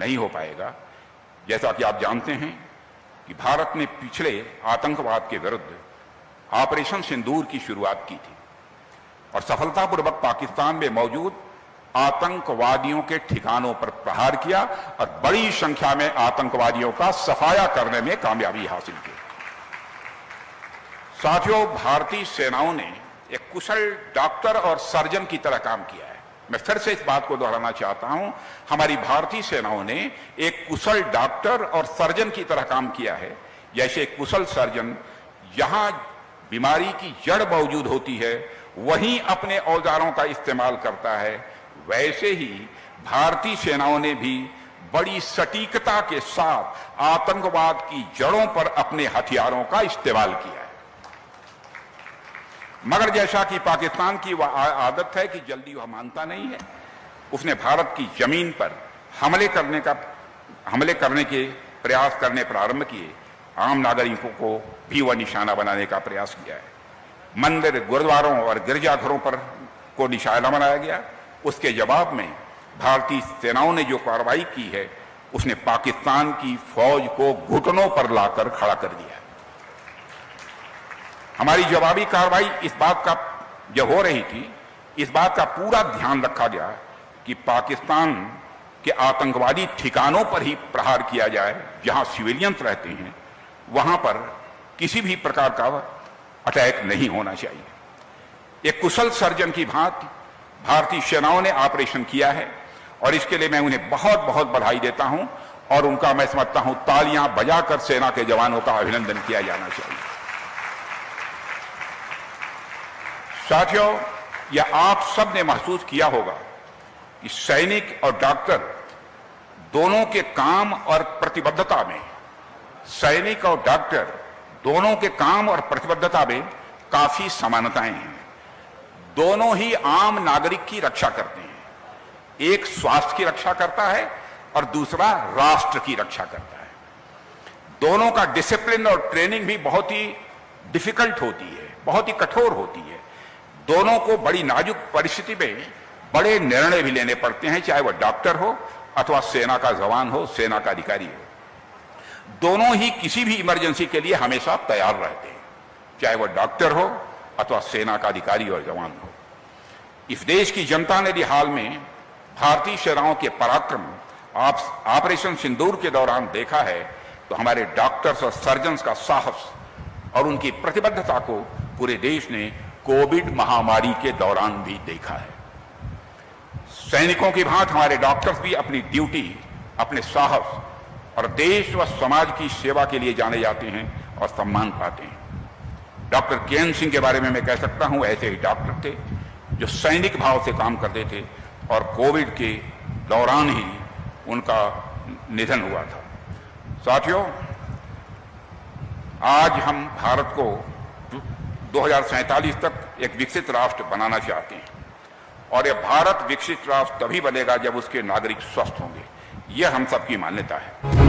नहीं हो पाएगा। जैसा कि आप जानते हैं कि भारत ने पिछले आतंकवाद के विरुद्ध ऑपरेशन सिंदूर की शुरुआत की थी और सफलतापूर्वक पाकिस्तान में मौजूद आतंकवादियों के ठिकानों पर प्रहार किया और बड़ी संख्या में आतंकवादियों का सफाया करने में कामयाबी हासिल की। साथियों, भारतीय सेनाओं ने एक कुशल डॉक्टर और सर्जन की तरह काम किया है। मैं फिर से इस बात को दोहराना चाहता हूं, हमारी भारतीय सेनाओं ने एक कुशल डॉक्टर और सर्जन की तरह काम किया है। जैसे एक कुशल सर्जन जहां बीमारी की जड़ मौजूद होती है वहीं अपने औजारों का इस्तेमाल करता है, वैसे ही भारतीय सेनाओं ने भी बड़ी सटीकता के साथ आतंकवाद की जड़ों पर अपने हथियारों का इस्तेमाल किया है। मगर जैसा कि पाकिस्तान की वह आदत है कि जल्दी वह मानता नहीं है, उसने भारत की जमीन पर हमले करने के प्रयास करने प्रारंभ किए। आम नागरिकों को भी वह निशाना बनाने का प्रयास किया है। मंदिर, गुरुद्वारों और गिरजाघरों पर को निशाना बनाया गया। उसके जवाब में भारतीय सेनाओं ने जो कार्रवाई की है उसने पाकिस्तान की फौज को घुटनों पर लाकर खड़ा कर दिया। हमारी जवाबी कार्रवाई इस बात का जो हो रही थी, इस बात का पूरा ध्यान रखा गया कि पाकिस्तान के आतंकवादी ठिकानों पर ही प्रहार किया जाए, जहां सिविलियंस रहते हैं वहां पर किसी भी प्रकार का अटैक नहीं होना चाहिए। एक कुशल सर्जन की भांति भारतीय सेनाओं ने ऑपरेशन किया है और इसके लिए मैं उन्हें बहुत बहुत बधाई देता हूं और उनका मैं समझता हूं तालियां बजाकर सेना के जवानों का अभिनंदन किया जाना चाहिए। साथियों, यह आप सब ने महसूस किया होगा कि सैनिक और डॉक्टर दोनों के काम और प्रतिबद्धता में काफी समानताएं हैं। दोनों ही आम नागरिक की रक्षा करते हैं। एक स्वास्थ्य की रक्षा करता है और दूसरा राष्ट्र की रक्षा करता है। दोनों का डिसिप्लिन और ट्रेनिंग भी बहुत ही डिफिकल्ट होती है, बहुत ही कठोर होती है। दोनों को बड़ी नाजुक परिस्थिति में बड़े निर्णय भी लेने पड़ते हैं, चाहे वह डॉक्टर हो अथवा सेना का जवान हो, सेना का अधिकारी हो। दोनों ही किसी भी इमरजेंसी के लिए हमेशा तैयार रहते हैं, चाहे वह डॉक्टर हो अथवा सेना का अधिकारी और जवान हो। इस देश की जनता ने भी हाल में भारतीय सेनाओं के पराक्रम ऑपरेशन सिंदूर के दौरान देखा है, तो हमारे डॉक्टर्स और सर्जन्स का साहस और उनकी प्रतिबद्धता को पूरे देश ने कोविड महामारी के दौरान भी देखा है। सैनिकों की भांति हमारे डॉक्टर्स भी अपनी ड्यूटी, अपने साहस और देश व समाज की सेवा के लिए जाने जाते हैं और सम्मान पाते हैं। Doctor K. N.. सिंह के बारे में मैं कह सकता हूं, ऐसे ही डॉक्टर थे जो सैनिक भाव से काम करते थे और कोविड के दौरान ही उनका निधन हुआ था। साथियों, आज हम भारत को 2047 तक एक विकसित राष्ट्र बनाना चाहते हैं और यह भारत विकसित राष्ट्र तभी बनेगा जब उसके नागरिक स्वस्थ होंगे। यह हम सबकी मान्यता है।